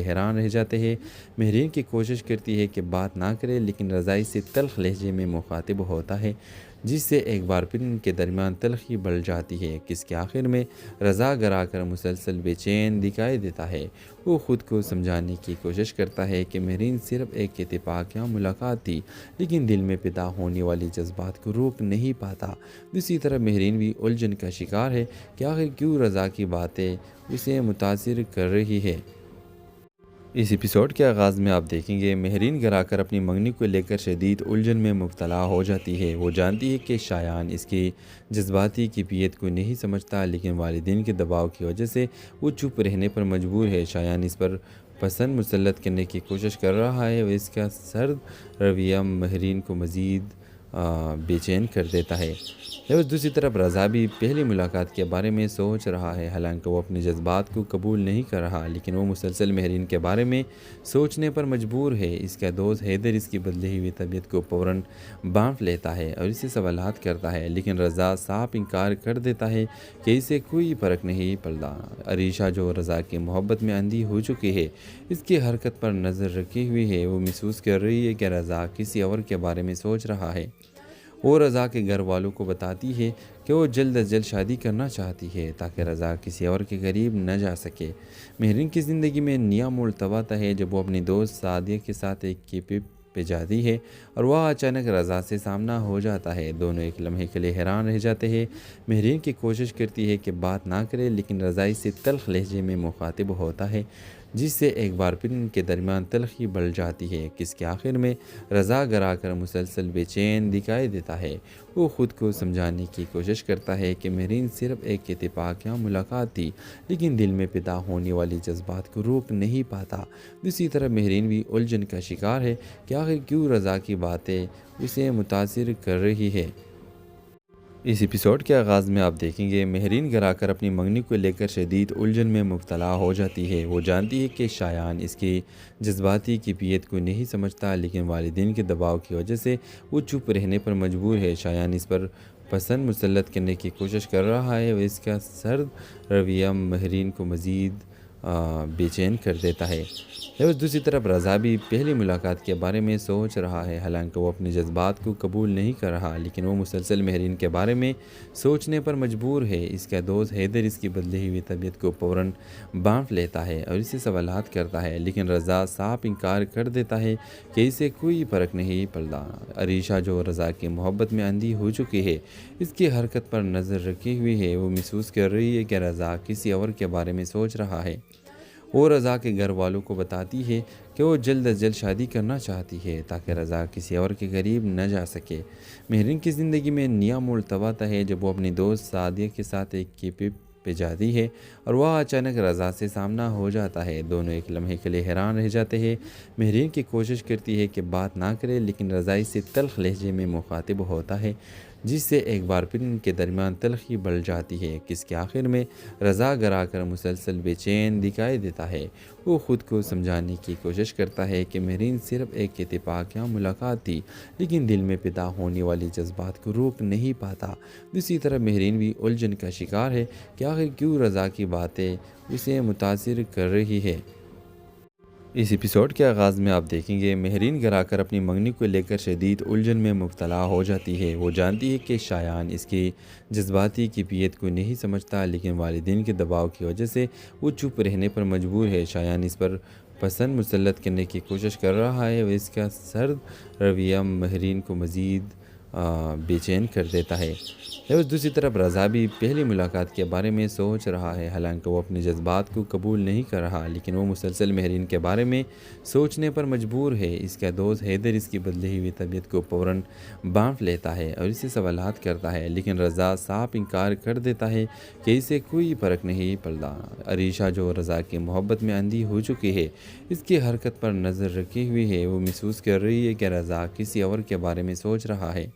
حیران رہ جاتے ہیں۔ مہرین کی کوشش کرتی ہے کہ بات نہ کرے لیکن رضائی سے تلخ لہجے میں مخاطب ہوتا ہے، جس سے ایک بار پھر ان کے درمیان تلخی بڑھ جاتی ہے۔ کس کے آخر میں رضا گھر کر مسلسل بے چین دکھائی دیتا ہے۔ وہ خود کو سمجھانے کی کوشش کرتا ہے کہ مہرین صرف ایک اتفاقیہ ملاقات تھی، لیکن دل میں پیدا ہونے والی جذبات کو روک نہیں پاتا۔ دوسری طرف مہرین بھی الجھن کا شکار ہے کہ آخر کیوں رضا کی باتیں اسے متاثر کر رہی ہے۔ اس ایپیسوڈ کے آغاز میں آپ دیکھیں گے مہرین گھر کر اپنی منگنی کو لے کر شدید الجھن میں مبتلا ہو جاتی ہے۔ وہ جانتی ہے کہ شایان اس کی جذباتی کیفیت کو نہیں سمجھتا، لیکن والدین کے دباؤ کی وجہ سے وہ چپ رہنے پر مجبور ہے۔ شایان اس پر پسند مسلط کرنے کی کوشش کر رہا ہے اور اس کا سرد رویہ مہرین کو مزید بے چین کر دیتا ہے۔ دوسری طرف رضا بھی پہلی ملاقات کے بارے میں سوچ رہا ہے، حالانکہ وہ اپنے جذبات کو قبول نہیں کر رہا، لیکن وہ مسلسل مہرین کے بارے میں سوچنے پر مجبور ہے۔ اس کا دوست حیدر اس کی بدلی ہوئی طبیعت کو فوراً بانٹ لیتا ہے اور اسے سوالات کرتا ہے، لیکن رضا صاف انکار کر دیتا ہے کہ اسے کوئی فرق نہیں پڑتا۔ عریشہ جو رضا کی محبت میں اندھی ہو چکی ہے، اس کی حرکت پر نظر رکھی ہوئی ہے۔ وہ محسوس کر رہی ہے کہ رضا کسی اور کے بارے میں سوچ رہا ہے۔ وہ رضا کے گھر والوں کو بتاتی ہے کہ وہ جلد از جلد شادی کرنا چاہتی ہے تاکہ رضا کسی اور کے قریب نہ جا سکے۔ مہرین کی زندگی میں نیا موڑ تب آتا ہے جب وہ اپنی دوست سعدیہ کے ساتھ ایک کیفے پہ جاتی ہے اور وہ اچانک رضا سے سامنا ہو جاتا ہے۔ دونوں ایک لمحے کے لیے حیران رہ جاتے ہیں۔ مہرین کی کوشش کرتی ہے کہ بات نہ کرے لیکن رضائی سے تلخ لہجے میں مخاطب ہوتا ہے، جس سے ایک بار پھر ان کے درمیان تلخی بڑھ جاتی ہے۔ کس کے آخر میں رضا گھر کر مسلسل بے چین دکھائی دیتا ہے۔ وہ خود کو سمجھانے کی کوشش کرتا ہے کہ مہرین صرف ایک اتفاقیہ ملاقات تھی، لیکن دل میں پیدا ہونے والی جذبات کو روک نہیں پاتا۔ دوسری طرف مہرین بھی الجھن کا شکار ہے کہ آخر کیوں رضا کی باتیں اسے متاثر کر رہی ہے۔ اس ایپیسوڈ کے آغاز میں آپ دیکھیں گے مہرین گھر کر اپنی منگنی کو لے کر شدید الجھن میں مبتلا ہو جاتی ہے۔ وہ جانتی ہے کہ شایان اس کی جذباتی کیفیت کو نہیں سمجھتا، لیکن والدین کے دباؤ کی وجہ سے وہ چپ رہنے پر مجبور ہے۔ شایان اس پر پسند مسلط کرنے کی کوشش کر رہا ہے اور اس کا سرد رویہ مہرین کو مزید بے چین کر دیتا ہے۔ دوسری طرف رضا بھی پہلی ملاقات کے بارے میں سوچ رہا ہے، حالانکہ وہ اپنے جذبات کو قبول نہیں کر رہا، لیکن وہ مسلسل مہرین کے بارے میں سوچنے پر مجبور ہے۔ اس کا دوست حیدر اس کی بدلی ہوئی طبیعت کو فوراً بانٹ لیتا ہے اور اسے سوالات کرتا ہے، لیکن رضا صاف انکار کر دیتا ہے کہ اسے کوئی فرق نہیں پڑتا۔ عریشہ جو رضا کی محبت میں اندھی ہو چکی ہے، اس کی حرکت پر نظر رکھی ہوئی ہے۔ وہ محسوس کر رہی ہے کہ رضا کسی اور کے بارے میں سوچ رہا ہے۔ وہ رضا کے گھر والوں کو بتاتی ہے کہ وہ جلد از جلد شادی کرنا چاہتی ہے تاکہ رضا کسی اور کے قریب نہ جا سکے۔ مہرین کی زندگی میں نیا موڑ تب آتا ہے جب وہ اپنی دوست سعدیہ کے ساتھ ایک کیفے پہ جاتی ہے اور وہ اچانک رضا سے سامنا ہو جاتا ہے۔ دونوں ایک لمحے کے لیے حیران رہ جاتے ہیں۔ مہرین کی کوشش کرتی ہے کہ بات نہ کرے لیکن رضائی سے تلخ لہجے میں مخاطب ہوتا ہے، جس سے ایک بار پھر ان کے درمیان تلخی بڑھ جاتی ہے۔ کس کے آخر میں رضا گھر کر مسلسل بے چین دکھائی دیتا ہے۔ وہ خود کو سمجھانے کی کوشش کرتا ہے کہ مہرین صرف ایک اتفاقیہ ملاقات تھی، لیکن دل میں پیدا ہونے والی جذبات کو روک نہیں پاتا۔ دوسری طرف مہرین بھی الجھن کا شکار ہے کہ آخر کیوں رضا کی باتیں اسے متاثر کر رہی ہے۔ اس ایپیسوڈ کے آغاز میں آپ دیکھیں گے مہرین گھر کر اپنی منگنی کو لے کر شدید الجھن میں مبتلا ہو جاتی ہے۔ وہ جانتی ہے کہ شایان اس کی جذباتی کیفیت کو نہیں سمجھتا، لیکن والدین کے دباؤ کی وجہ سے وہ چپ رہنے پر مجبور ہے۔ شایان اس پر پسند مسلط کرنے کی کوشش کر رہا ہے اور اس کا سرد رویہ مہرین کو مزید بے چین کر دیتا ہے۔ دوسری طرف رضا بھی پہلی ملاقات کے بارے میں سوچ رہا ہے، حالانکہ وہ اپنے جذبات کو قبول نہیں کر رہا، لیکن وہ مسلسل مہرین کے بارے میں سوچنے پر مجبور ہے۔ اس کا دوست حیدر اس کی بدلی ہوئی طبیعت کو فوراً بانٹ لیتا ہے اور اسے سوالات کرتا ہے، لیکن رضا صاف انکار کر دیتا ہے کہ اسے کوئی فرق نہیں پڑتا۔ عریشہ جو رضا کی محبت میں اندھی ہو چکی ہے، اس کی حرکت پر نظر رکھی ہوئی ہے۔ وہ محسوس کر رہی ہے کہ رضا کسی اور کے بارے میں سوچ رہا ہے۔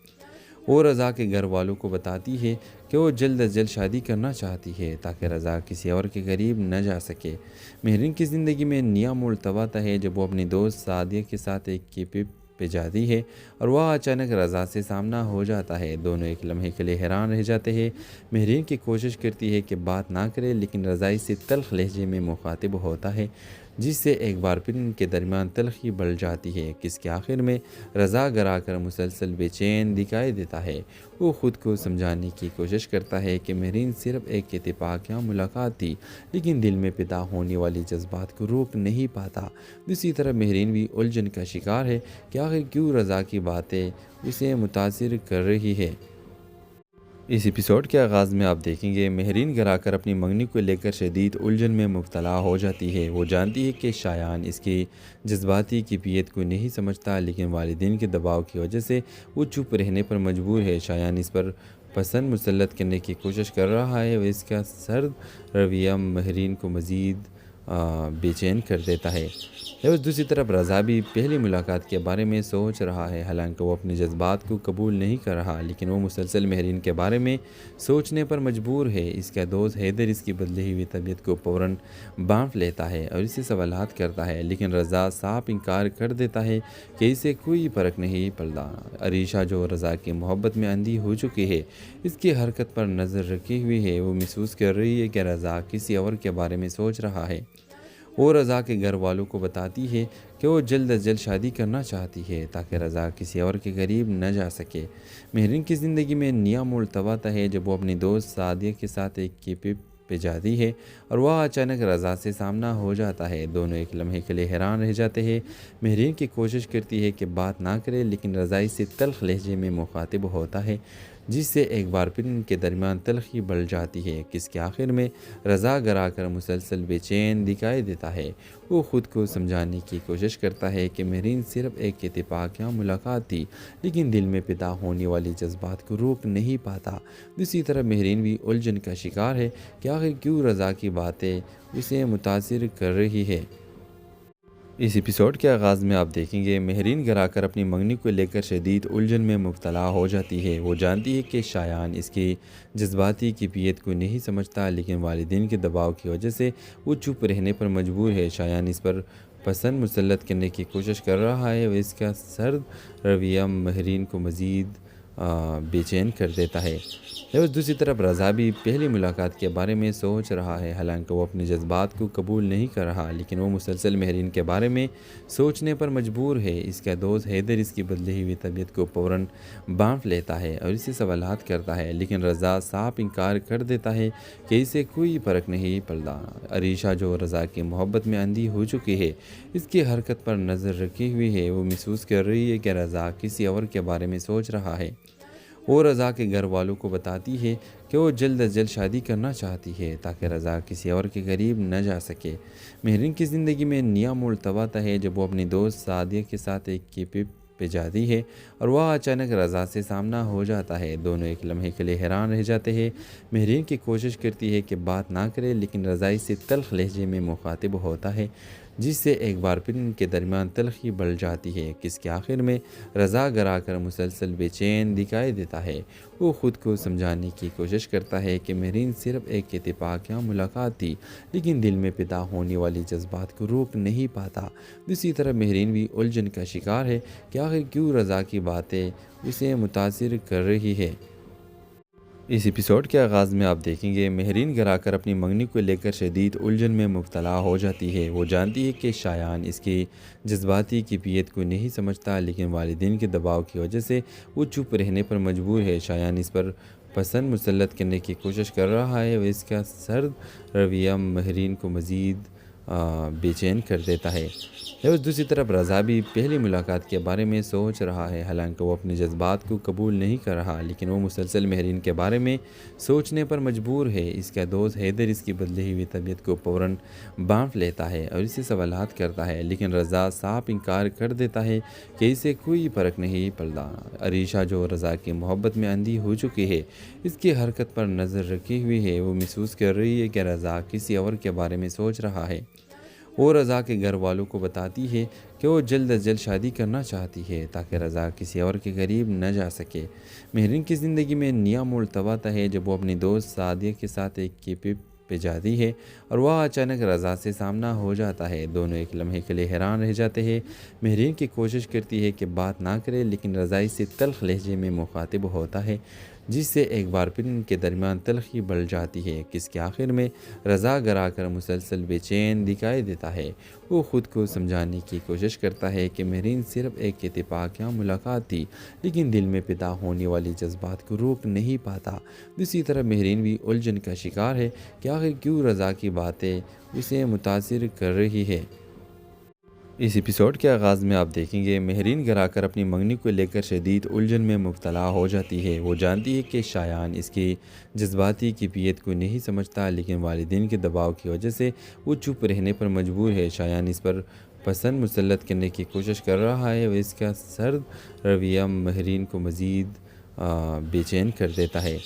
وہ رضا کے گھر والوں کو بتاتی ہے کہ وہ جلد از جلد شادی کرنا چاہتی ہے تاکہ رضا کسی اور کے قریب نہ جا سکے۔ مہرین کی زندگی میں نیا موڑ تب آتا ہے جب وہ اپنی دوست سعدیہ کے ساتھ ایک کیفے پہ جاتی ہے اور وہ اچانک رضا سے سامنا ہو جاتا ہے۔ دونوں ایک لمحے کے لیے حیران رہ جاتے ہیں۔ مہرین کی کوشش کرتی ہے کہ بات نہ کرے لیکن رضائی سے تلخ لہجے میں مخاطب ہوتا ہے، جس سے ایک بار پھر ان کے درمیان تلخی بڑھ جاتی ہے، جس کے آخر میں رضا گرا کر مسلسل بے چین دکھائی دیتا ہے۔ وہ خود کو سمجھانے کی کوشش کرتا ہے کہ مہرین صرف ایک اتفاق یا ملاقات تھی، لیکن دل میں پیدا ہونے والی جذبات کو روک نہیں پاتا۔ دوسری طرف مہرین بھی الجھن کا شکار ہے کہ آخر کیوں رضا کی باتیں اسے متاثر کر رہی ہے۔ اس ایپیسوڈ کے آغاز میں آپ دیکھیں گے مہرین گھر آ کر اپنی منگنی کو لے کر شدید الجھن میں مبتلا ہو جاتی ہے۔ وہ جانتی ہے کہ شایان اس کی جذباتی کیفیت کو نہیں سمجھتا، لیکن والدین کے دباؤ کی وجہ سے وہ چپ رہنے پر مجبور ہے۔ شایان اس پر پسند مسلط کرنے کی کوشش کر رہا ہے اور اس کا سرد رویہ مہرین کو مزید بے چین کر دیتا ہے۔ اور دوسری طرف رضا بھی پہلی ملاقات کے بارے میں سوچ رہا ہے، حالانکہ وہ اپنے جذبات کو قبول نہیں کر رہا، لیکن وہ مسلسل مہرین کے بارے میں سوچنے پر مجبور ہے۔ اس کا دوست حیدر اس کی بدلی ہوئی طبیعت کو فوراً بانٹ لیتا ہے اور اسے سوالات کرتا ہے، لیکن رضا صاف انکار کر دیتا ہے کہ اسے کوئی فرق نہیں پڑتا۔ عریشہ جو رضا کی محبت میں اندھی ہو چکی ہے، اس کی حرکت پر نظر رکھی ہوئی ہے۔ وہ محسوس کر رہی ہے کہ رضا کسی اور کے بارے میں سوچ رہا ہے۔ وہ رضا کے گھر والوں کو بتاتی ہے کہ وہ جلد از جلد شادی کرنا چاہتی ہے تاکہ رضا کسی اور کے قریب نہ جا سکے۔ مہرین کی زندگی میں نیا موڑ تب آتا ہے جب وہ اپنی دوست سعدیہ کے ساتھ ایک کیفے پہ جاتی ہے اور وہ اچانک رضا سے سامنا ہو جاتا ہے۔ دونوں ایک لمحے کے لیے حیران رہ جاتے ہیں۔ مہرین کی کوشش کرتی ہے کہ بات نہ کرے، لیکن رضا اس سے تلخ لہجے میں مخاطب ہوتا ہے، جس سے ایک بار پھر ان کے درمیان تلخی بڑھ جاتی ہے، جس کے آخر میں رضا گرا کر مسلسل بے چین دکھائی دیتا ہے۔ وہ خود کو سمجھانے کی کوشش کرتا ہے کہ مہرین صرف ایک اتفاق یا ملاقات تھی، لیکن دل میں پیدا ہونے والی جذبات کو روک نہیں پاتا۔ دوسری طرف مہرین بھی الجھن کا شکار ہے کہ آخر کیوں رضا کی باتیں اسے متاثر کر رہی ہے۔ اس ایپیسوڈ کے آغاز میں آپ دیکھیں گے مہرین گھر آ کر اپنی منگنی کو لے کر شدید الجھن میں مبتلا ہو جاتی ہے۔ وہ جانتی ہے کہ شایان اس کی جذباتی کیفیت کو نہیں سمجھتا، لیکن والدین کے دباؤ کی وجہ سے وہ چپ رہنے پر مجبور ہے۔ شایان اس پر پسند مسلط کرنے کی کوشش کر رہا ہے اور اس کا سرد رویہ مہرین کو مزید بے چین کر دیتا ہے۔ اور دوسری طرف رضا بھی پہلی ملاقات کے بارے میں سوچ رہا ہے، حالانکہ وہ اپنے جذبات کو قبول نہیں کر رہا، لیکن وہ مسلسل مہرین کے بارے میں سوچنے پر مجبور ہے۔ اس کا دوست حیدر اس کی بدلی ہوئی طبیعت کو فوراً بانٹ لیتا ہے اور اسے سوالات کرتا ہے، لیکن رضا صاف انکار کر دیتا ہے کہ اسے کوئی فرق نہیں پڑتا۔ عریشہ جو رضا کی محبت میں اندھی ہو چکی ہے، اس کی حرکت پر نظر رکھی ہوئی ہے۔ وہ محسوس کر رہی ہے کہ رضا کسی اور کے بارے میں سوچ رہا ہے۔ وہ رضا کے گھر والوں کو بتاتی ہے کہ وہ جلد از جلد شادی کرنا چاہتی ہے تاکہ رضا کسی اور کے قریب نہ جا سکے۔ مہرین کی زندگی میں نیا موڑ تب آتا ہے جب وہ اپنی دوست سعدیہ کے ساتھ ایک کیفے پہ جاتی ہے اور وہ اچانک رضا سے سامنا ہو جاتا ہے۔ دونوں ایک لمحے کے لیے حیران رہ جاتے ہیں۔ مہرین کی کوشش کرتی ہے کہ بات نہ کرے، لیکن رضا اس سے تلخ لہجے میں مخاطب ہوتا ہے، جس سے ایک بار پھر ان کے درمیان تلخی بڑھ جاتی ہے، جس کے آخر میں رضا گرا کر مسلسل بے چین دکھائی دیتا ہے۔ وہ خود کو سمجھانے کی کوشش کرتا ہے کہ مہرین صرف ایک اتفاق یا ملاقات تھی، لیکن دل میں پیدا ہونے والی جذبات کو روک نہیں پاتا۔ دوسری طرف مہرین بھی الجھن کا شکار ہے کہ آخر کیوں رضا کی باتیں اسے متاثر کر رہی ہے۔ اس ایپیسوڈ کے آغاز میں آپ دیکھیں گے مہرین گھر آ کر اپنی منگنی کو لے کر شدید الجھن میں مبتلا ہو جاتی ہے۔ وہ جانتی ہے کہ شایان اس کی جذباتی کیفیت کو نہیں سمجھتا، لیکن والدین کے دباؤ کی وجہ سے وہ چپ رہنے پر مجبور ہے۔ شایان اس پر پسند مسلط کرنے کی کوشش کر رہا ہے اور اس کا سرد رویہ مہرین کو مزید بے چین کر دیتا ہے۔ اور دوسری طرف رضا بھی پہلی ملاقات کے بارے میں سوچ رہا ہے، حالانکہ وہ اپنے جذبات کو قبول نہیں کر رہا، لیکن وہ مسلسل مہرین کے بارے میں سوچنے پر مجبور ہے۔ اس کا دوست حیدر اس کی بدلی ہوئی طبیعت کو فوراً بانٹ لیتا ہے اور اسے سوالات کرتا ہے، لیکن رضا صاف انکار کر دیتا ہے کہ اسے کوئی فرق نہیں پڑتا۔ عریشہ جو رضا کی محبت میں اندھی ہو چکی ہے، اس کی حرکت پر نظر رکھی ہوئی ہے۔ وہ محسوس کر رہی ہے کہ رضا کسی اور کے بارے میں سوچ رہا ہے۔ وہ رضا کے گھر والوں کو بتاتی ہے کہ وہ جلد از جلد شادی کرنا چاہتی ہے تاکہ رضا کسی اور کے قریب نہ جا سکے۔ مہرین کی زندگی میں نیا موڑ تب آتا ہے جب وہ اپنی دوست سعدیہ کے ساتھ ایک کیفے پہ جاتی ہے اور وہ اچانک رضا سے سامنا ہو جاتا ہے۔ دونوں ایک لمحے کے لیے حیران رہ جاتے ہیں۔ مہرین کی کوشش کرتی ہے کہ بات نہ کرے، لیکن رضا اس سے تلخ لہجے میں مخاطب ہوتا ہے، جس سے ایک بار پھر ان کے درمیان تلخی بڑھ جاتی ہے کہ اس کے آخر میں رضا گرا کر مسلسل بے چین دکھائی دیتا ہے۔ وہ خود کو سمجھانے کی کوشش کرتا ہے کہ مہرین صرف ایک اتفاق یا ملاقات تھی، لیکن دل میں پیدا ہونے والی جذبات کو روک نہیں پاتا۔ دوسری طرف مہرین بھی الجھن کا شکار ہے کہ آخر کیوں رضا کی باتیں اسے متاثر کر رہی ہے۔ اس ایپیسوڈ کے آغاز میں آپ دیکھیں گے مہرین گھر آ کر اپنی منگنی کو لے کر شدید الجھن میں مبتلا ہو جاتی ہے۔ وہ جانتی ہے کہ شایان اس کی جذباتی کیفیت کو نہیں سمجھتا، لیکن والدین کے دباؤ کی وجہ سے وہ چپ رہنے پر مجبور ہے۔ شایان اس پر پسند مسلط کرنے کی کوشش کر رہا ہے اور اس کا سرد رویہ مہرین کو مزید بے چین کر دیتا ہے۔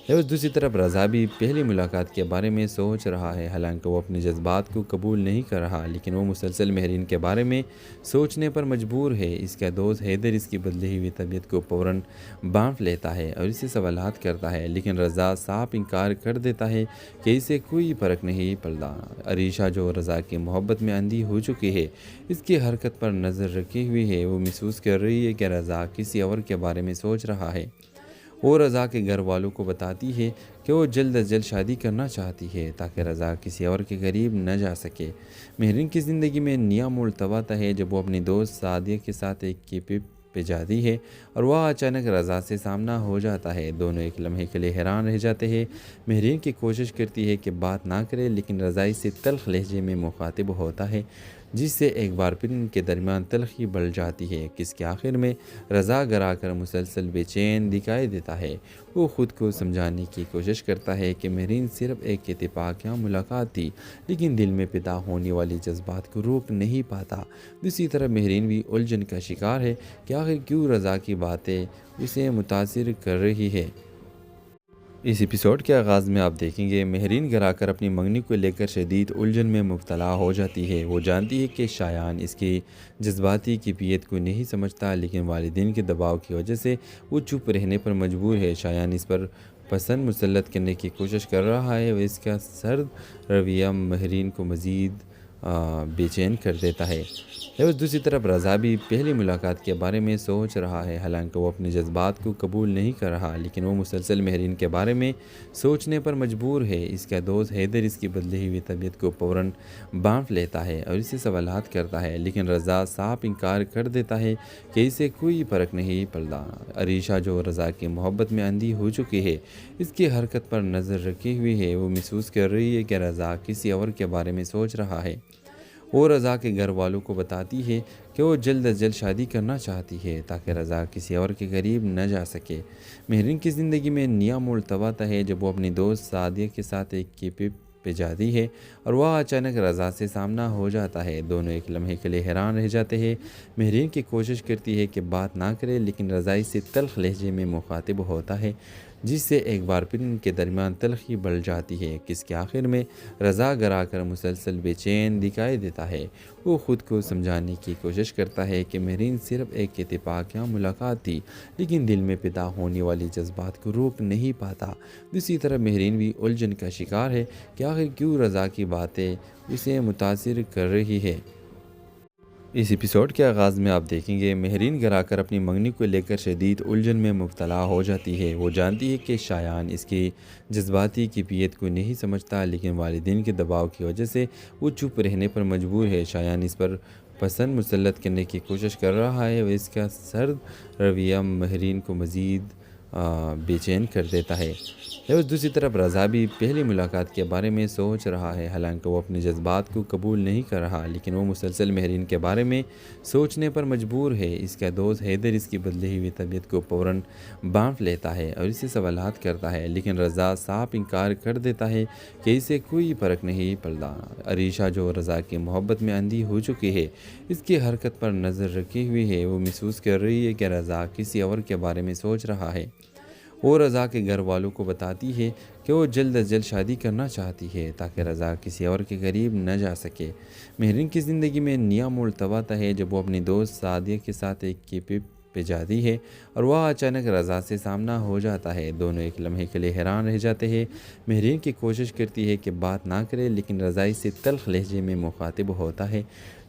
اور دوسری طرف رضا بھی پہلی ملاقات کے بارے میں سوچ رہا ہے، حالانکہ وہ اپنے جذبات کو قبول نہیں کر رہا، لیکن وہ مسلسل مہرین کے بارے میں سوچنے پر مجبور ہے۔ اس کا دوست حیدر اس کی بدلی ہوئی طبیعت کو فوراً بانٹ لیتا ہے اور اسے سوالات کرتا ہے، لیکن رضا صاف انکار کر دیتا ہے کہ اسے کوئی فرق نہیں پڑتا۔ عریشہ جو رضا کی محبت میں اندھی ہو چکی ہے، اس کی حرکت پر نظر رکھی ہوئی ہے۔ وہ محسوس کر رہی ہے کہ رضا کسی اور کے بارے میں سوچ رہا ہے۔ وہ رضا کے گھر والوں کو بتاتی ہے کہ وہ جلد از جلد شادی کرنا چاہتی ہے تاکہ رضا کسی اور کے قریب نہ جا سکے۔ مہرین کی زندگی میں نیا موڑ تب آتا ہے جب وہ اپنی دوست سعدیہ کے ساتھ ایک ٹرپ پہ جاتی ہے اور وہ اچانک رضا سے سامنا ہو جاتا ہے۔ دونوں ایک لمحے کے لیے حیران رہ جاتے ہیں۔ مہرین کی کوشش کرتی ہے کہ بات نہ کرے، لیکن رضا اس سے تلخ لہجے میں مخاطب ہوتا ہے، جس سے ایک بار پھر ان کے درمیان تلخی بڑھ جاتی ہے کہ اس کے آخر میں رضا گرا کر مسلسل بے چین دکھائی دیتا ہے۔ وہ خود کو سمجھانے کی کوشش کرتا ہے کہ مہرین صرف ایک اتفاق یا ملاقات تھی، لیکن دل میں پیدا ہونے والی جذبات کو روک نہیں پاتا۔ دوسری طرف مہرین بھی الجھن کا شکار ہے کہ آخر کیوں رضا کی باتیں اسے متاثر کر رہی ہے۔ اس ایپیسوڈ کے آغاز میں آپ دیکھیں گے مہرین گھر آ کر اپنی منگنی کو لے کر شدید الجھن میں مبتلا ہو جاتی ہے۔ وہ جانتی ہے کہ شایان اس کی جذباتی کیفیت کو نہیں سمجھتا، لیکن والدین کے دباؤ کی وجہ سے وہ چپ رہنے پر مجبور ہے۔ شایان اس پر پسند مسلط کرنے کی کوشش کر رہا ہے اور اس کا سرد رویہ مہرین کو مزید بے چین کر دیتا ہے۔ اور دوسری طرف رضا بھی پہلی ملاقات کے بارے میں سوچ رہا ہے، حالانکہ وہ اپنے جذبات کو قبول نہیں کر رہا، لیکن وہ مسلسل مہرین کے بارے میں سوچنے پر مجبور ہے۔ اس کا دوست حیدر اس کی بدلی ہوئی طبیعت کو فوراً بانٹ لیتا ہے اور اسے سوالات کرتا ہے، لیکن رضا صاف انکار کر دیتا ہے کہ اسے کوئی فرق نہیں پڑتا۔ عریشہ جو رضا کی محبت میں اندھی ہو چکی ہے، اس کی حرکت پر نظر رکھی ہوئی ہے۔ وہ محسوس کر رہی ہے کہ رضا کسی اور کے بارے میں سوچ رہا ہے۔ وہ رضا کے گھر والوں کو بتاتی ہے کہ وہ جلد از جلد شادی کرنا چاہتی ہے تاکہ رضا کسی اور کے قریب نہ جا سکے۔ مہرین کی زندگی میں نیا موڑ تب آتا ہے جب وہ اپنی دوست سعدیہ کے ساتھ ایک ٹرپ پہ جاتی ہے اور وہ اچانک رضا سے سامنا ہو جاتا ہے۔ دونوں ایک لمحے کے لیے حیران رہ جاتے ہیں۔ مہرین کی کوشش کرتی ہے کہ بات نہ کرے، لیکن رضا اس سے تلخ لہجے میں مخاطب ہوتا ہے، جس سے ایک بار پھر ان کے درمیان تلخی بڑھ جاتی ہے کہ اس کے آخر میں رضا گرا کر مسلسل بے چین دکھائی دیتا ہے۔ وہ خود کو سمجھانے کی کوشش کرتا ہے کہ مہرین صرف ایک اتفاق یا ملاقات تھی، لیکن دل میں پیدا ہونے والی جذبات کو روک نہیں پاتا۔ دوسری طرف مہرین بھی الجھن کا شکار ہے کہ آخر کیوں رضا کی باتیں اسے متاثر کر رہی ہے۔ اس ایپیسوڈ کے آغاز میں آپ دیکھیں گے مہرین گھر آ کر اپنی منگنی کو لے کر شدید الجھن میں مبتلا ہو جاتی ہے۔ وہ جانتی ہے کہ شایان اس کی جذباتی کیفیت کو نہیں سمجھتا، لیکن والدین کے دباؤ کی وجہ سے وہ چپ رہنے پر مجبور ہے۔ شایان اس پر پسند مسلط کرنے کی کوشش کر رہا ہے اور اس کا سرد رویہ مہرین کو مزید بے چین کر دیتا ہے۔ اور دوسری طرف رضا بھی پہلی ملاقات کے بارے میں سوچ رہا ہے، حالانکہ وہ اپنے جذبات کو قبول نہیں کر رہا، لیکن وہ مسلسل مہرین کے بارے میں سوچنے پر مجبور ہے۔ اس کا دوست حیدر اس کی بدلی ہوئی طبیعت کو فوراً بانٹ لیتا ہے اور اسے سوالات کرتا ہے، لیکن رضا صاف انکار کر دیتا ہے کہ اسے کوئی فرق نہیں پڑتا۔ عریشہ جو رضا کی محبت میں اندھی ہو چکی ہے، اس کی حرکت پر نظر رکھی ہوئی ہے۔ وہ محسوس کر رہی ہے کہ رضا کسی اور کے بارے میں سوچ رہا ہے۔ وہ رضا کے گھر والوں کو بتاتی ہے کہ وہ جلد از جلد شادی کرنا چاہتی ہے تاکہ رضا کسی اور کے قریب نہ جا سکے۔ مہرین کی زندگی میں نیا موڑ تب آتا ہے جب وہ اپنی دوست سعدیہ کے ساتھ ایک ٹرپ پہ جاتی ہے اور وہ اچانک رضا سے سامنا ہو جاتا ہے۔ دونوں ایک لمحے کے لیے حیران رہ جاتے ہیں۔ مہرین کی کوشش کرتی ہے کہ بات نہ کرے، لیکن رضا اس سے تلخ لہجے میں مخاطب ہوتا ہے،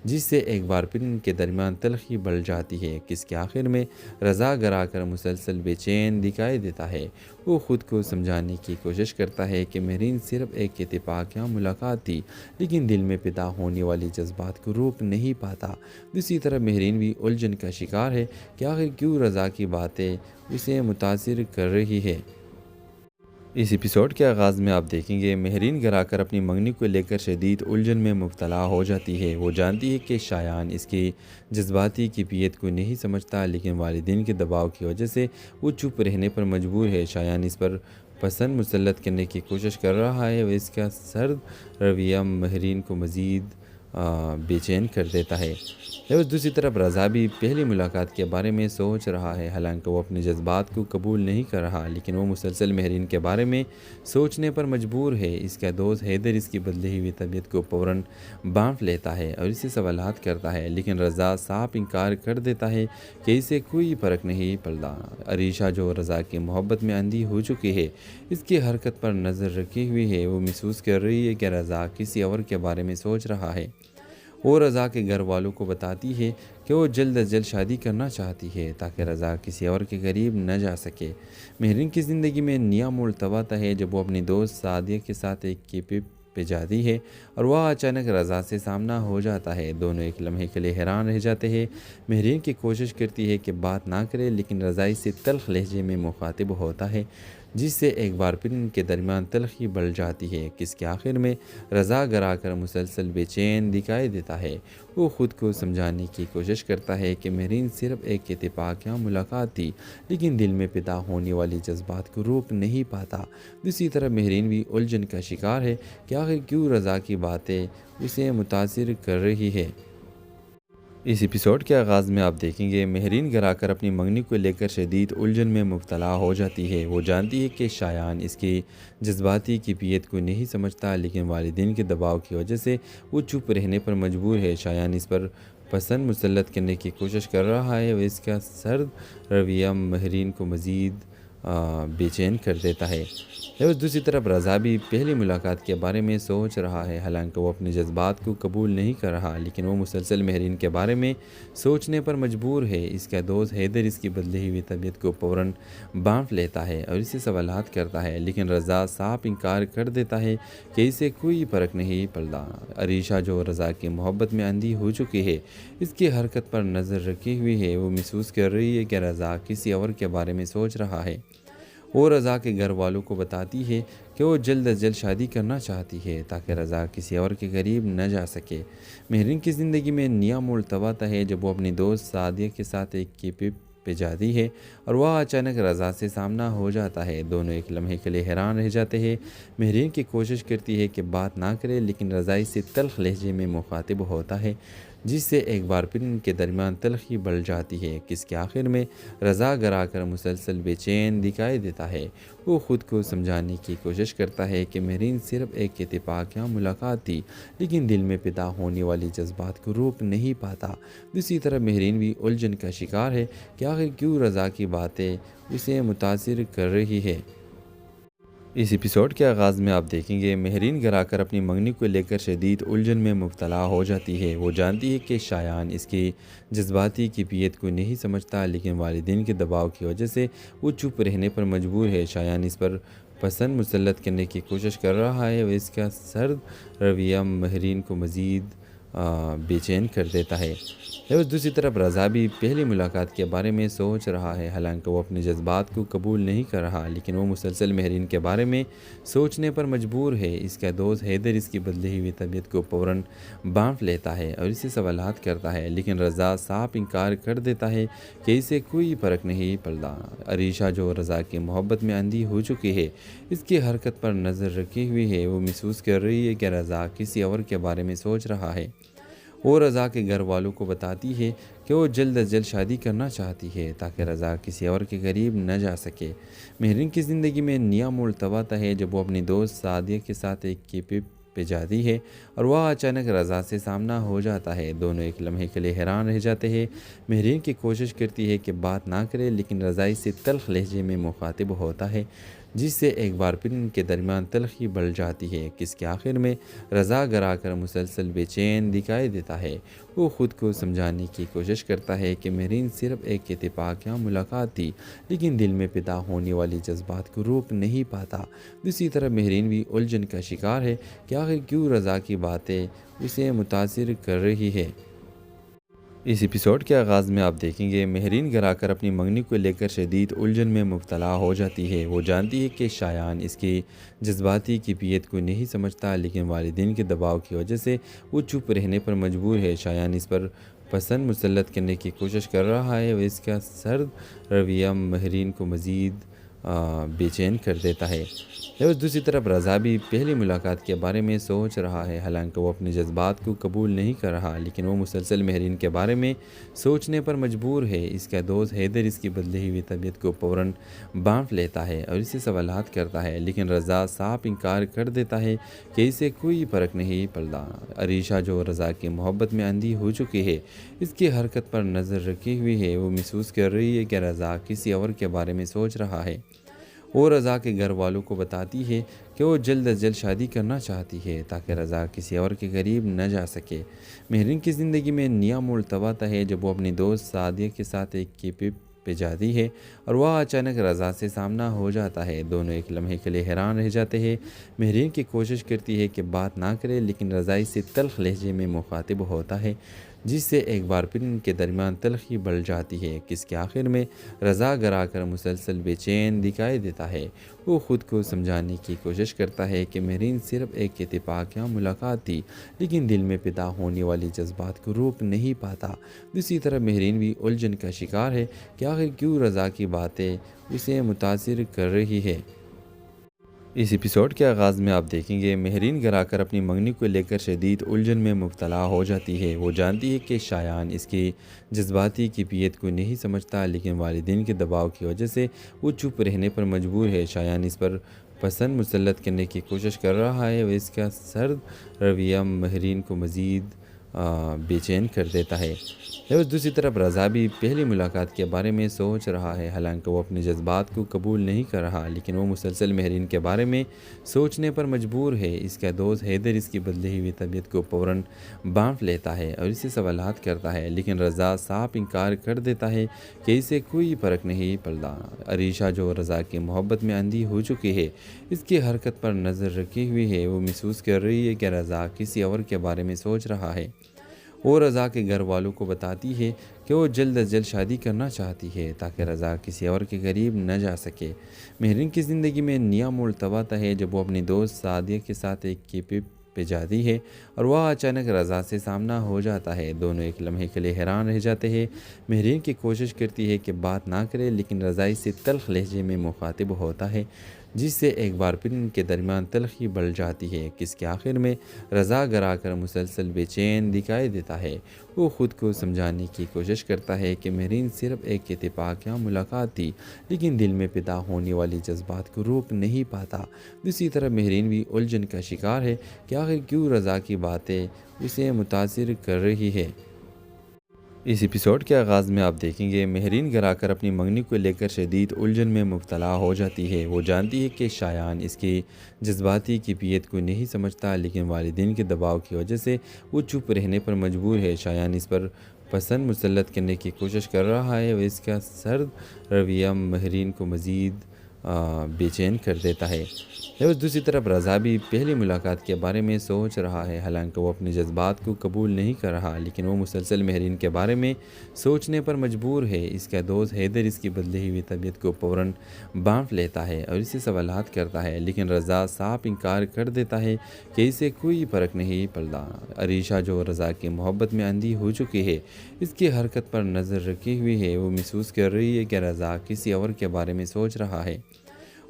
جس سے ایک بار پھر ان کے درمیان تلخی بڑھ جاتی ہے کہ اس کے آخر میں رضا گرا کر مسلسل بے چین دکھائی دیتا ہے۔ وہ خود کو سمجھانے کی کوشش کرتا ہے کہ مہرین صرف ایک اتفاق یا ملاقات تھی، لیکن دل میں پیدا ہونے والی جذبات کو روک نہیں پاتا۔ دوسری طرف مہرین بھی الجھن کا شکار ہے کہ آخر کیوں رضا کی باتیں اسے متاثر کر رہی ہے۔ اس ایپیسوڈ کے آغاز میں آپ دیکھیں گے مہرین گھر آ کر اپنی منگنی کو لے کر شدید الجھن میں مبتلا ہو جاتی ہے۔ وہ جانتی ہے کہ شایان اس کی جذباتی کیفیت کو نہیں سمجھتا، لیکن والدین کے دباؤ کی وجہ سے وہ چپ رہنے پر مجبور ہے۔ شایان اس پر پسند مسلط کرنے کی کوشش کر رہا ہے اور اس کا سرد رویہ مہرین کو مزید بے چین کر دیتا ہے۔ اور دوسری طرف رضا بھی پہلی ملاقات کے بارے میں سوچ رہا ہے، حالانکہ وہ اپنے جذبات کو قبول نہیں کر رہا، لیکن وہ مسلسل مہرین کے بارے میں سوچنے پر مجبور ہے۔ اس کا دوست حیدر اس کی بدلی ہوئی طبیعت کو فوراً بانٹ لیتا ہے اور اسے سوالات کرتا ہے، لیکن رضا صاف انکار کر دیتا ہے کہ اسے کوئی فرق نہیں پڑتا۔ عریشہ جو رضا کی محبت میں اندھی ہو چکی ہے، اس کی حرکت پر نظر رکھی ہوئی ہے۔ وہ محسوس کر رہی ہے کہ رضا کسی اور کے بارے میں سوچ رہا ہے۔ وہ رضا کے گھر والوں کو بتاتی ہے کہ وہ جلد از جلد شادی کرنا چاہتی ہے تاکہ رضا کسی اور کے قریب نہ جا سکے۔ مہرین کی زندگی میں نیا موڑ تب آتا ہے جب وہ اپنی دوست سعدیہ کے ساتھ ایک ٹرپ پہ جاتی ہے اور وہ اچانک رضا سے سامنا ہو جاتا ہے۔ دونوں ایک لمحے کے لیے حیران رہ جاتے ہیں۔ مہرین کی کوشش کرتی ہے کہ بات نہ کرے، لیکن رضا اس سے تلخ لہجے میں مخاطب ہوتا ہے، جس سے ایک بار پھر ان کے درمیان تلخی بڑھ جاتی ہے کہ اس کے آخر میں رضا گرا کر مسلسل بے چین دکھائی دیتا ہے۔ وہ خود کو سمجھانے کی کوشش کرتا ہے کہ مہرین صرف ایک اتفاق یا ملاقات تھی، لیکن دل میں پیدا ہونے والی جذبات کو روک نہیں پاتا۔ دوسری طرف مہرین بھی الجھن کا شکار ہے کہ آخر کیوں رضا کی باتیں اسے متاثر کر رہی ہے۔ اس ایپیسوڈ کے آغاز میں آپ دیکھیں گے مہرین گھر آ کر اپنی منگنی کو لے کر شدید الجھن میں مبتلا ہو جاتی ہے۔ وہ جانتی ہے کہ شایان اس کی جذباتی کیفیت کو نہیں سمجھتا، لیکن والدین کے دباؤ کی وجہ سے وہ چپ رہنے پر مجبور ہے۔ شایان اس پر پسند مسلط کرنے کی کوشش کر رہا ہے اور اس کا سرد رویہ مہرین کو مزید بے چین کر دیتا ہے۔ اور دوسری طرف رضا بھی پہلی ملاقات کے بارے میں سوچ رہا ہے، حالانکہ وہ اپنے جذبات کو قبول نہیں کر رہا، لیکن وہ مسلسل مہرین کے بارے میں سوچنے پر مجبور ہے۔ اس کا دوست حیدر اس کی بدلی ہوئی طبیعت کو فوراً بانٹ لیتا ہے اور اسے سوالات کرتا ہے، لیکن رضا صاف انکار کر دیتا ہے کہ اسے کوئی فرق نہیں پڑتا۔ عریشہ جو رضا کی محبت میں اندھی ہو چکی ہے، اس کی حرکت پر نظر رکھی ہوئی ہے۔ وہ محسوس کر رہی ہے کہ رضا کسی اور کے بارے میں سوچ رہا ہے۔ وہ رضا کے گھر والوں کو بتاتی ہے کہ وہ جلد از جلد شادی کرنا چاہتی ہے تاکہ رضا کسی اور کے قریب نہ جا سکے۔ مہرین کی زندگی میں نیا موڑ تب آتا ہے جب وہ اپنی دوست سعدیہ کے ساتھ ایک ٹرپ پہ جاتی ہے اور وہ اچانک رضا سے سامنا ہو جاتا ہے۔ دونوں ایک لمحے کے لیے حیران رہ جاتے ہیں۔ مہرین کی کوشش کرتی ہے کہ بات نہ کرے، لیکن رضا اس سے تلخ لہجے میں مخاطب ہوتا ہے، جس سے ایک بار پھر ان کے درمیان تلخی بڑھ جاتی ہے کہ اس کے آخر میں رضا گرا کر مسلسل بے چین دکھائی دیتا ہے۔ وہ خود کو سمجھانے کی کوشش کرتا ہے کہ مہرین صرف ایک اتفاق یا ملاقات تھی، لیکن دل میں پیدا ہونے والی جذبات کو روک نہیں پاتا۔ دوسری طرف مہرین بھی الجھن کا شکار ہے کہ آخر کیوں رضا کی باتیں اسے متاثر کر رہی ہے۔ اس ایپیسوڈ کے آغاز میں آپ دیکھیں گے مہرین گھر آ کر اپنی منگنی کو لے کر شدید الجھن میں مبتلا ہو جاتی ہے۔ وہ جانتی ہے کہ شایان اس کی جذباتی کیفیت کو نہیں سمجھتا، لیکن والدین کے دباؤ کی وجہ سے وہ چپ رہنے پر مجبور ہے۔ شایان اس پر پسند مسلط کرنے کی کوشش کر رہا ہے اور اس کا سرد رویہ مہرین کو مزید بے چین کر دیتا ہے۔ اور دوسری طرف رضا بھی پہلی ملاقات کے بارے میں سوچ رہا ہے، حالانکہ وہ اپنے جذبات کو قبول نہیں کر رہا، لیکن وہ مسلسل مہرین کے بارے میں سوچنے پر مجبور ہے۔ اس کا دوست حیدر اس کی بدلی ہوئی طبیعت کو فوراً بانٹ لیتا ہے اور اسے سوالات کرتا ہے، لیکن رضا صاف انکار کر دیتا ہے کہ اسے کوئی فرق نہیں پڑتا۔ عریشہ جو رضا کی محبت میں اندھی ہو چکی ہے، اس کی حرکت پر نظر رکھی ہوئی ہے۔ وہ محسوس کر رہی ہے کہ رضا کسی اور کے بارے میں سوچ رہا ہے۔ وہ رضا کے گھر والوں کو بتاتی ہے کہ وہ جلد از جلد شادی کرنا چاہتی ہے تاکہ رضا کسی اور کے قریب نہ جا سکے۔ مہرین کی زندگی میں نیا موڑ تب آتا ہے جب وہ اپنی دوست سعدیہ کے ساتھ ایک ٹرپ پہ جاتی ہے اور وہ اچانک رضا سے سامنا ہو جاتا ہے۔ دونوں ایک لمحے کے لیے حیران رہ جاتے ہیں۔ مہرین کی کوشش کرتی ہے کہ بات نہ کرے، لیکن رضا اس سے تلخ لہجے میں مخاطب ہوتا ہے، جس سے ایک بار پھر ان کے درمیان تلخی بڑھ جاتی ہے، جس کے آخر میں رضا گرا کر مسلسل بے چین دکھائی دیتا ہے۔ وہ خود کو سمجھانے کی کوشش کرتا ہے کہ مہرین صرف ایک اتفاق یا ملاقات تھی، لیکن دل میں پیدا ہونے والی جذبات کو روک نہیں پاتا۔ دوسری طرف مہرین بھی الجھن کا شکار ہے کہ آخر کیوں رضا کی باتیں اسے متاثر کر رہی ہے۔ اس ایپیسوڈ کے آغاز میں آپ دیکھیں گے مہرین گھر آ کر اپنی منگنی کو لے کر شدید الجھن میں مبتلا ہو جاتی ہے۔ وہ جانتی ہے کہ شایان اس کی جذباتی کیفیت کو نہیں سمجھتا، لیکن والدین کے دباؤ کی وجہ سے وہ چپ رہنے پر مجبور ہے۔ شایان اس پر پسند مسلط کرنے کی کوشش کر رہا ہے اور اس کا سرد رویہ مہرین کو مزید بے چین کر دیتا ہے۔ اور دوسری طرف رضا بھی پہلی ملاقات کے بارے میں سوچ رہا ہے، حالانکہ وہ اپنے جذبات کو قبول نہیں کر رہا، لیکن وہ مسلسل مہرین کے بارے میں سوچنے پر مجبور ہے۔ اس کا دوست حیدر اس کی بدلی ہوئی طبیعت کو فوراً بانٹ لیتا ہے اور اسے سوالات کرتا ہے، لیکن رضا صاف انکار کر دیتا ہے کہ اسے کوئی فرق نہیں پڑتا۔ عریشہ جو رضا کی محبت میں اندھی ہو چکی ہے، اس کی حرکت پر نظر رکھی ہوئی ہے۔ وہ محسوس کر رہی ہے کہ رضا کسی اور کے بارے میں سوچ رہا ہے۔ وہ رضا کے گھر والوں کو بتاتی ہے کہ وہ جلد از جلد شادی کرنا چاہتی ہے تاکہ رضا کسی اور کے قریب نہ جا سکے۔ مہرین کی زندگی میں نیا موڑ تب آتا ہے جب وہ اپنی دوست سعدیہ کے ساتھ ایک ٹرپ پہ جاتی ہے اور وہ اچانک رضا سے سامنا ہو جاتا ہے۔ دونوں ایک لمحے کے لیے حیران رہ جاتے ہیں۔ مہرین کی کوشش کرتی ہے کہ بات نہ کرے، لیکن رضا اس سے تلخ لہجے میں مخاطب ہوتا ہے، جس سے ایک بار پھر ان کے درمیان تلخی بڑھ جاتی ہے، جس کے آخر میں رضا گرا کر مسلسل بے چین دکھائی دیتا ہے۔ وہ خود کو سمجھانے کی کوشش کرتا ہے کہ مہرین صرف ایک اتفاق یا ملاقات تھی، لیکن دل میں پیدا ہونے والی جذبات کو روک نہیں پاتا۔ دوسری طرف مہرین بھی الجھن کا شکار ہے کہ آخر کیوں رضا کی باتیں اسے متاثر کر رہی ہے۔ اس ایپیسوڈ کے آغاز میں آپ دیکھیں گے مہرین گھر آ کر اپنی منگنی کو لے کر شدید الجھن میں مبتلا ہو جاتی ہے۔ وہ جانتی ہے کہ شایان اس کی جذباتی کیفیت کو نہیں سمجھتا، لیکن والدین کے دباؤ کی وجہ سے وہ چپ رہنے پر مجبور ہے۔ شایان اس پر پسند مسلط کرنے کی کوشش کر رہا ہے اور اس کا سرد رویہ مہرین کو مزید بے چین کر دیتا ہے۔ اور دوسری طرف رضا بھی پہلی ملاقات کے بارے میں سوچ رہا ہے، حالانکہ وہ اپنے جذبات کو قبول نہیں کر رہا، لیکن وہ مسلسل مہرین کے بارے میں سوچنے پر مجبور ہے۔ اس کا دوست حیدر اس کی بدلی ہوئی طبیعت کو فوراً بانٹ لیتا ہے اور اسے سوالات کرتا ہے، لیکن رضا صاف انکار کر دیتا ہے کہ اسے کوئی فرق نہیں پڑتا۔ عریشہ جو رضا کی محبت میں اندھی ہو چکی ہے، اس کی حرکت پر نظر رکھی ہوئی ہے۔ وہ محسوس کر رہی ہے کہ رضا کسی اور کے بارے میں سوچ رہا ہے۔ وہ رضا کے گھر والوں کو بتاتی ہے کہ وہ جلد از جلد شادی کرنا چاہتی ہے تاکہ رضا کسی اور کے قریب نہ جا سکے۔ مہرین کی زندگی میں نیا موڑ تب آتا ہے جب وہ اپنی دوست سعدیہ کے ساتھ ایک ٹرپ پہ جاتی ہے اور وہ اچانک رضا سے سامنا ہو جاتا ہے۔ دونوں ایک لمحے کے لیے حیران رہ جاتے ہیں۔ مہرین کی کوشش کرتی ہے کہ بات نہ کرے، لیکن رضا اس سے تلخ لہجے میں مخاطب ہوتا ہے، جس سے ایک بار پھر ان کے درمیان تلخی بڑھ جاتی ہے، جس کے آخر میں رضا گرا کر مسلسل بے چین دکھائی دیتا ہے۔ وہ خود کو سمجھانے کی کوشش کرتا ہے کہ مہرین صرف ایک اتفاق یا ملاقات تھی، لیکن دل میں پیدا ہونے والی جذبات کو روک نہیں پاتا۔ دوسری طرف مہرین بھی الجھن کا شکار ہے کہ آخر کیوں رضا کی باتیں اسے متاثر کر رہی ہے۔ اس ایپیسوڈ کے آغاز میں آپ دیکھیں گے مہرین گھر آ کر اپنی منگنی کو لے کر شدید الجھن میں مبتلا ہو جاتی ہے۔ وہ جانتی ہے کہ شایان اس کی جذباتی کیفیت کو نہیں سمجھتا، لیکن والدین کے دباؤ کی وجہ سے وہ چپ رہنے پر مجبور ہے۔ شایان اس پر پسند مسلط کرنے کی کوشش کر رہا ہے اور اس کا سرد رویہ مہرین کو مزید بے چین کر دیتا ہے۔ اور دوسری طرف رضا بھی پہلی ملاقات کے بارے میں سوچ رہا ہے، حالانکہ وہ اپنے جذبات کو قبول نہیں کر رہا، لیکن وہ مسلسل مہرین کے بارے میں سوچنے پر مجبور ہے۔ اس کا دوست حیدر اس کی بدلی ہوئی طبیعت کو فوراً بانٹ لیتا ہے اور اسے سوالات کرتا ہے، لیکن رضا صاف انکار کر دیتا ہے کہ اسے کوئی فرق نہیں پڑتا۔ عریشہ جو رضا کی محبت میں اندھی ہو چکی ہے، اس کی حرکت پر نظر رکھی ہوئی ہے۔ وہ محسوس کر رہی ہے کہ رضا کسی اور کے بارے میں سوچ رہا ہے۔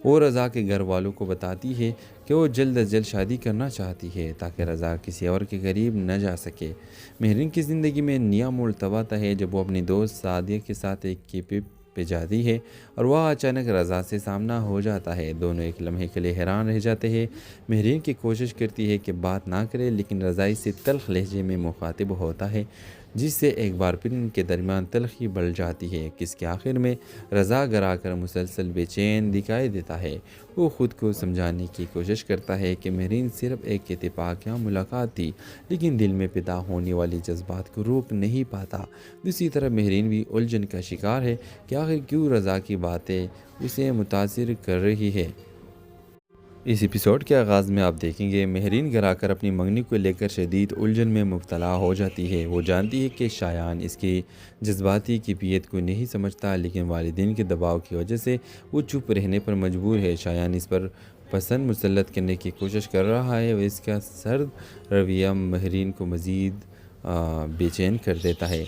وہ رضا کے گھر والوں کو بتاتی ہے کہ وہ جلد از جلد شادی کرنا چاہتی ہے تاکہ رضا کسی اور کے قریب نہ جا سکے۔ مہرین کی زندگی میں نیا موڑ تب آتا ہے جب وہ اپنی دوست سعدیہ کے ساتھ ایک ٹرپ پہ جاتی ہے اور وہ اچانک رضا سے سامنا ہو جاتا ہے۔ دونوں ایک لمحے کے لیے حیران رہ جاتے ہیں۔ مہرین کی کوشش کرتی ہے کہ بات نہ کرے، لیکن رضا اس سے تلخ لہجے میں مخاطب ہوتا ہے، جس سے ایک بار پھر ان کے درمیان تلخی بڑھ جاتی ہے، جس کے آخر میں رضا گرا کر مسلسل بے چین دکھائی دیتا ہے۔ وہ خود کو سمجھانے کی کوشش کرتا ہے کہ مہرین صرف ایک اتفاق یا ملاقات تھی، لیکن دل میں پیدا ہونے والی جذبات کو روک نہیں پاتا۔ دوسری طرف مہرین بھی الجھن کا شکار ہے کہ آخر کیوں رضا کی باتیں اسے متاثر کر رہی ہے۔ اس ایپیسوڈ کے آغاز میں آپ دیکھیں گے مہرین گھر آ کر اپنی منگنی کو لے کر شدید الجھن میں مبتلا ہو جاتی ہے۔ وہ جانتی ہے کہ شایان اس کی جذباتی کیفیت کو نہیں سمجھتا، لیکن والدین کے دباؤ کی وجہ سے وہ چپ رہنے پر مجبور ہے۔ شایان اس پر پسند مسلط کرنے کی کوشش کر رہا ہے اور اس کا سرد رویہ مہرین کو مزید بے چین کر دیتا ہے۔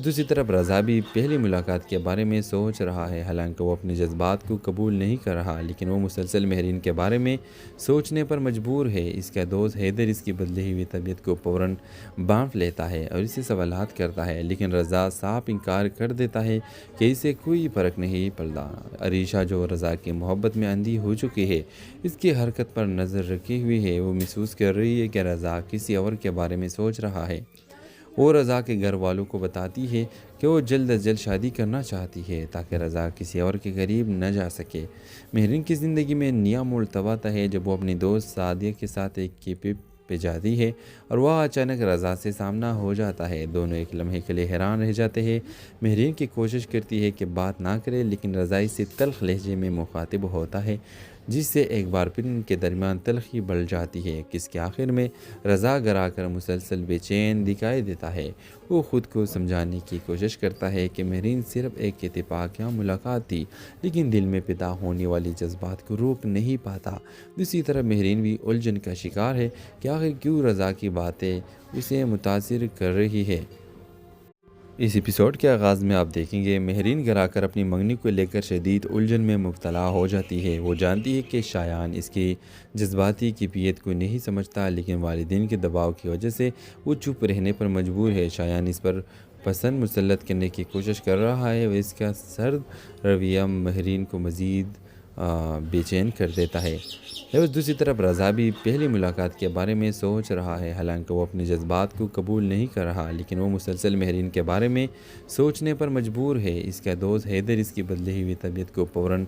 دوسری طرف رضا بھی پہلی ملاقات کے بارے میں سوچ رہا ہے، حالانکہ وہ اپنے جذبات کو قبول نہیں کر رہا، لیکن وہ مسلسل مہرین کے بارے میں سوچنے پر مجبور ہے۔ اس کا دوست حیدر اس کی بدلی ہوئی طبیعت کو فوراً بانٹ لیتا ہے اور اسے سوالات کرتا ہے، لیکن رضا صاف انکار کر دیتا ہے کہ اسے کوئی فرق نہیں پڑتا۔ عریشہ جو رضا کی محبت میں اندھی ہو چکی ہے، اس کی حرکت پر نظر رکھی ہوئی ہے۔ وہ محسوس کر رہی ہے کہ رضا کسی اور کے بارے میں سوچ رہا ہے۔ وہ رضا کے گھر والوں کو بتاتی ہے کہ وہ جلد از جلد شادی کرنا چاہتی ہے تاکہ رضا کسی اور کے قریب نہ جا سکے۔ مہرین کی زندگی میں نیا موڑ تب آتا ہے جب وہ اپنی دوست سعدیہ کے ساتھ ایک ٹرپ پہ جاتی ہے اور وہ اچانک رضا سے سامنا ہو جاتا ہے۔ دونوں ایک لمحے کے لیے حیران رہ جاتے ہیں۔ مہرین کی کوشش کرتی ہے کہ بات نہ کرے، لیکن رضا اس سے تلخ لہجے میں مخاطب ہوتا ہے، جس سے ایک بار پھر ان کے درمیان تلخی بڑھ جاتی ہے، جس کے آخر میں رضا گرا کر مسلسل بے چین دکھائی دیتا ہے۔ وہ خود کو سمجھانے کی کوشش کرتا ہے کہ مہرین صرف ایک اتفاق یا ملاقات تھی، لیکن دل میں پیدا ہونے والی جذبات کو روک نہیں پاتا۔ دوسری طرف مہرین بھی الجھن کا شکار ہے کہ آخر کیوں رضا کی باتیں اسے متاثر کر رہی ہے۔ اس ایپیسوڈ کے آغاز میں آپ دیکھیں گے مہرین گھر آ کر اپنی منگنی کو لے کر شدید الجھن میں مبتلا ہو جاتی ہے۔ وہ جانتی ہے کہ شایان اس کی جذباتی کیفیت کو نہیں سمجھتا، لیکن والدین کے دباؤ کی وجہ سے وہ چپ رہنے پر مجبور ہے۔ شایان اس پر پسند مسلط کرنے کی کوشش کر رہا ہے اور اس کا سرد رویہ مہرین کو مزید بے چین کر دیتا ہے۔ دوسری طرف رضا بھی پہلی ملاقات کے بارے میں سوچ رہا ہے، حالانکہ وہ اپنے جذبات کو قبول نہیں کر رہا، لیکن وہ مسلسل مہرین کے بارے میں سوچنے پر مجبور ہے۔ اس کا دوست حیدر اس کی بدلی ہوئی طبیعت کو فوراً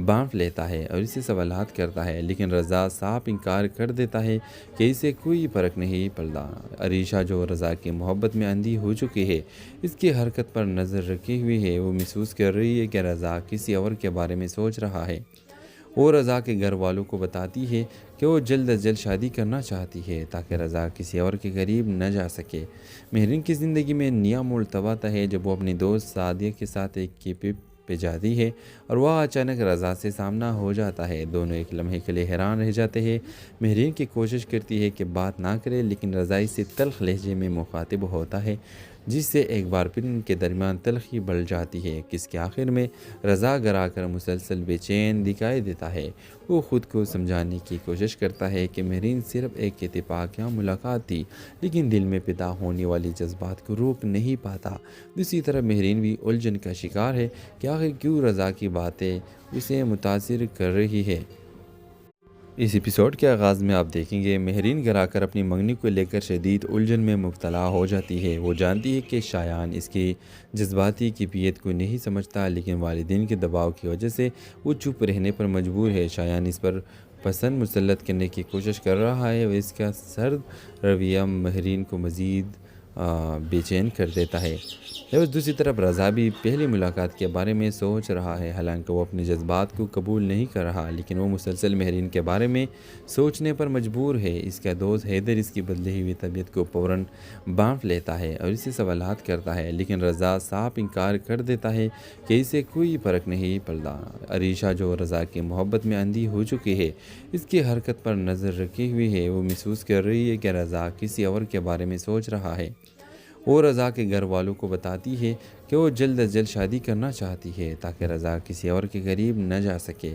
بانٹ لیتا ہے اور اسے سوالات کرتا ہے، لیکن رضا صاف انکار کر دیتا ہے کہ اسے کوئی فرق نہیں پڑتا۔ عریشہ جو رضا کی محبت میں اندھی ہو چکی ہے، اس کی حرکت پر نظر رکھی ہوئی ہے۔ وہ محسوس کر رہی ہے کہ رضا کسی اور کے بارے میں سوچ رہا ہے۔ وہ رضا کے گھر والوں کو بتاتی ہے کہ وہ جلد از جلد شادی کرنا چاہتی ہے تاکہ رضا کسی اور کے قریب نہ جا سکے۔ مہرین کی زندگی میں نیا موڑ تب آتا ہے جب وہ اپنی دوست سعدیہ کے ساتھ ایک ٹرپ پہ جاتی ہے اور وہ اچانک رضا سے سامنا ہو جاتا ہے۔ دونوں ایک لمحے کے لیے حیران رہ جاتے ہیں۔ مہرین کی کوشش کرتی ہے کہ بات نہ کرے، لیکن رضا اس سے تلخ لہجے میں مخاطب ہوتا ہے، جس سے ایک بار پھر ان کے درمیان تلخی بڑھ جاتی ہے، جس کے آخر میں رضا گرا کر مسلسل بے چین دکھائی دیتا ہے۔ وہ خود کو سمجھانے کی کوشش کرتا ہے کہ مہرین صرف ایک اتفاق یا ملاقات تھی، لیکن دل میں پیدا ہونے والی جذبات کو روک نہیں پاتا۔ دوسری طرف مہرین بھی الجھن کا شکار ہے کہ آخر کیوں رضا کی باتیں اسے متاثر کر رہی ہے۔ اس ایپیسوڈ کے آغاز میں آپ دیکھیں گے مہرین گھر آ کر اپنی منگنی کو لے کر شدید الجھن میں مبتلا ہو جاتی ہے۔ وہ جانتی ہے کہ شایان اس کی جذباتی کیفیت کو نہیں سمجھتا، لیکن والدین کے دباؤ کی وجہ سے وہ چپ رہنے پر مجبور ہے۔ شایان اس پر پسند مسلط کرنے کی کوشش کر رہا ہے اور اس کا سرد رویہ مہرین کو مزید بے چین کر دیتا ہے۔ دوسری طرف رضا بھی پہلی ملاقات کے بارے میں سوچ رہا ہے، حالانکہ وہ اپنے جذبات کو قبول نہیں کر رہا، لیکن وہ مسلسل مہرین کے بارے میں سوچنے پر مجبور ہے۔ اس کا دوست حیدر اس کی بدلی ہوئی طبیعت کو فوراً بانٹ لیتا ہے اور اسے سوالات کرتا ہے، لیکن رضا صاف انکار کر دیتا ہے کہ اسے کوئی فرق نہیں پڑتا۔ عریشہ جو رضا کی محبت میں اندھی ہو چکی ہے، اس کی حرکت پر نظر رکھی ہوئی ہے۔ وہ محسوس کر رہی ہے کہ رضا کسی اور کے بارے میں سوچ رہا ہے۔ وہ رضا کے گھر والوں کو بتاتی ہے کہ وہ جلد از جلد شادی کرنا چاہتی ہے تاکہ رضا کسی اور کے قریب نہ جا سکے۔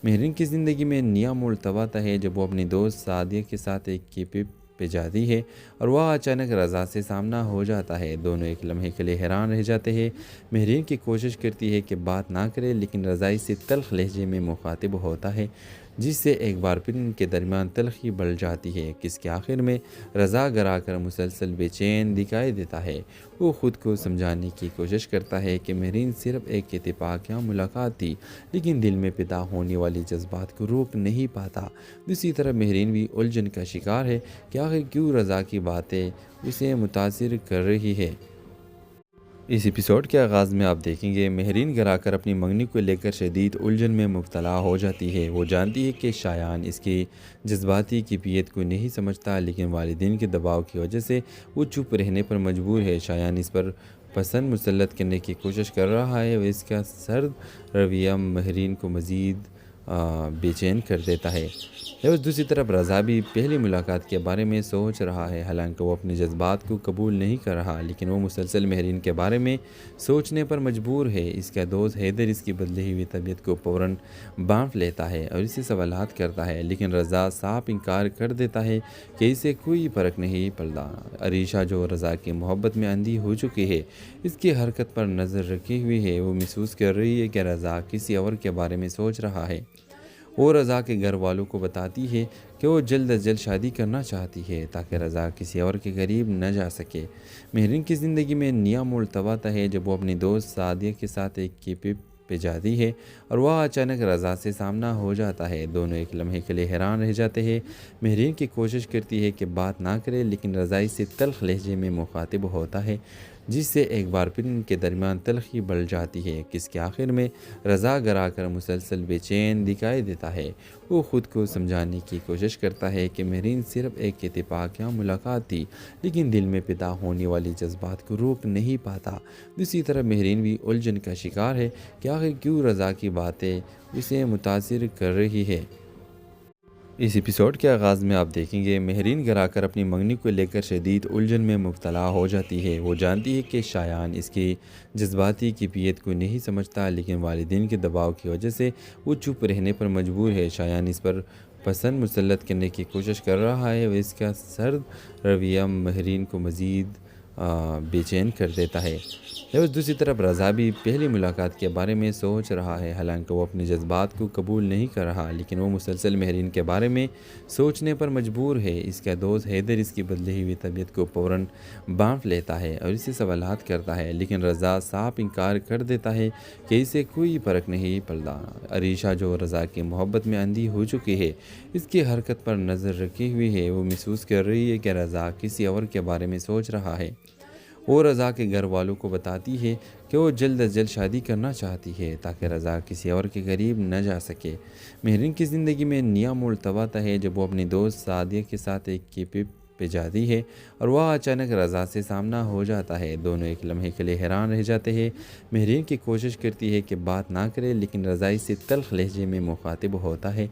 مہرین کی زندگی میں نیا موڑ تب آتا ہے جب وہ اپنی دوست سعدیہ کے ساتھ ایک ٹرپ پہ جاتی ہے اور وہ اچانک رضا سے سامنا ہو جاتا ہے۔ دونوں ایک لمحے کے لیے حیران رہ جاتے ہیں۔ مہرین کی کوشش کرتی ہے کہ بات نہ کرے، لیکن رضا اس سے تلخ لہجے میں مخاطب ہوتا ہے، جس سے ایک بار پھر ان کے درمیان تلخی بڑھ جاتی ہے، جس کے آخر میں رضا گرا کر مسلسل بے چین دکھائی دیتا ہے۔ وہ خود کو سمجھانے کی کوشش کرتا ہے کہ مہرین صرف ایک اتفاق یا ملاقات تھی، لیکن دل میں پیدا ہونے والی جذبات کو روک نہیں پاتا۔ دوسری طرف مہرین بھی الجھن کا شکار ہے کہ آخر کیوں رضا کی باتیں اسے متاثر کر رہی ہے۔ اس ایپیسوڈ کے آغاز میں آپ دیکھیں گے مہرین گھر آ کر اپنی منگنی کو لے کر شدید الجھن میں مبتلا ہو جاتی ہے۔ وہ جانتی ہے کہ شایان اس کی جذباتی کیفیت کو نہیں سمجھتا، لیکن والدین کے دباؤ کی وجہ سے وہ چپ رہنے پر مجبور ہے۔ شایان اس پر پسند مسلط کرنے کی کوشش کر رہا ہے اور اس کا سرد رویہ مہرین کو مزید بے چین کر دیتا ہے۔ دوسری طرف رضا بھی پہلی ملاقات کے بارے میں سوچ رہا ہے، حالانکہ وہ اپنے جذبات کو قبول نہیں کر رہا، لیکن وہ مسلسل مہرین کے بارے میں سوچنے پر مجبور ہے۔ اس کا دوست حیدر اس کی بدلی ہوئی طبیعت کو فوراً بانٹ لیتا ہے اور اسے سوالات کرتا ہے، لیکن رضا صاف انکار کر دیتا ہے کہ اسے کوئی فرق نہیں پڑتا۔ عریشہ جو رضا کی محبت میں اندھی ہو چکی ہے، اس کی حرکت پر نظر رکھی ہوئی ہے۔ وہ محسوس کر رہی ہے کہ رضا کسی اور کے بارے میں سوچ رہا ہے۔ وہ رضا کے گھر والوں کو بتاتی ہے کہ وہ جلد از جلد شادی کرنا چاہتی ہے تاکہ رضا کسی اور کے قریب نہ جا سکے۔ مہرین کی زندگی میں نیا موڑ تب آتا ہے جب وہ اپنی دوست سعدیہ کے ساتھ ایک ٹرپ پہ جاتی ہے اور وہ اچانک رضا سے سامنا ہو جاتا ہے۔ دونوں ایک لمحے کے لیے حیران رہ جاتے ہیں۔ مہرین کی کوشش کرتی ہے کہ بات نہ کرے، لیکن رضا اس سے تلخ لہجے میں مخاطب ہوتا ہے، جس سے ایک بار پھر ان کے درمیان تلخی بڑھ جاتی ہے، جس کے آخر میں رضا گرا کر مسلسل بے چین دکھائی دیتا ہے۔ وہ خود کو سمجھانے کی کوشش کرتا ہے کہ مہرین صرف ایک اتفاق یا ملاقات تھی، لیکن دل میں پیدا ہونے والی جذبات کو روک نہیں پاتا۔ دوسری طرف مہرین بھی الجھن کا شکار ہے کہ آخر کیوں رضا کی باتیں اسے متاثر کر رہی ہے۔ اس ایپیسوڈ کے آغاز میں آپ دیکھیں گے مہرین گھر آ کر اپنی منگنی کو لے کر شدید الجھن میں مبتلا ہو جاتی ہے۔ وہ جانتی ہے کہ شایان اس کی جذباتی کیفیت کو نہیں سمجھتا، لیکن والدین کے دباؤ کی وجہ سے وہ چپ رہنے پر مجبور ہے۔ شایان اس پر پسند مسلط کرنے کی کوشش کر رہا ہے اور اس کا سرد رویہ مہرین کو مزید بے چین کر دیتا ہے۔ دوسری طرف رضا بھی پہلی ملاقات کے بارے میں سوچ رہا ہے، حالانکہ وہ اپنے جذبات کو قبول نہیں کر رہا، لیکن وہ مسلسل مہرین کے بارے میں سوچنے پر مجبور ہے۔ اس کا دوست حیدر اس کی بدلی ہوئی طبیعت کو فوراً بانٹ لیتا ہے اور اسے سوالات کرتا ہے، لیکن رضا صاف انکار کر دیتا ہے کہ اسے کوئی فرق نہیں پڑتا۔ عریشہ جو رضا کی محبت میں اندھی ہو چکی ہے، اس کی حرکت پر نظر رکھی ہوئی ہے۔ وہ محسوس کر رہی ہے کہ رضا کسی اور کے بارے میں سوچ رہا ہے۔ وہ رضا کے گھر والوں کو بتاتی ہے کہ وہ جلد از جلد شادی کرنا چاہتی ہے تاکہ رضا کسی اور کے قریب نہ جا سکے۔ مہرین کی زندگی میں نیا موڑ تب آتا ہے جب وہ اپنی دوست سعدیہ کے ساتھ ایک ٹرپ پہ جاتی ہے اور وہ اچانک رضا سے سامنا ہو جاتا ہے۔ دونوں ایک لمحے کے لیے حیران رہ جاتے ہیں۔ مہرین کی کوشش کرتی ہے کہ بات نہ کرے، لیکن رضا اس سے تلخ لہجے میں مخاطب ہوتا ہے،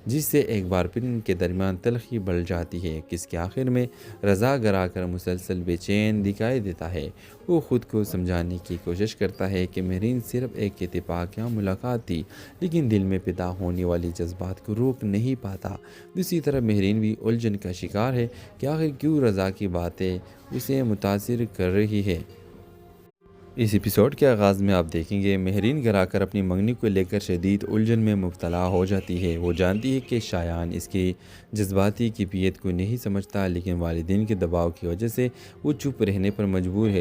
جس سے ایک بار پھر ان کے درمیان تلخی بڑھ جاتی ہے، جس کے آخر میں رضا گرا کر مسلسل بے چین دکھائی دیتا ہے۔ وہ خود کو سمجھانے کی کوشش کرتا ہے کہ مہرین صرف ایک اتفاق یا ملاقات تھی، لیکن دل میں پیدا ہونے والی جذبات کو روک نہیں پاتا۔ دوسری طرف مہرین بھی الجھن کا شکار ہے کہ آخر کیوں رضا کی باتیں اسے متاثر کر رہی ہے۔ اس ایپیسوڈ کے آغاز میں آپ دیکھیں گے مہرین گھر آ کر اپنی منگنی کو لے کر شدید الجھن میں مبتلا ہو جاتی ہے۔ وہ جانتی ہے کہ شایان اس کی جذباتی کیفیت کو نہیں سمجھتا، لیکن والدین کے دباؤ کی وجہ سے وہ چپ رہنے پر مجبور ہے۔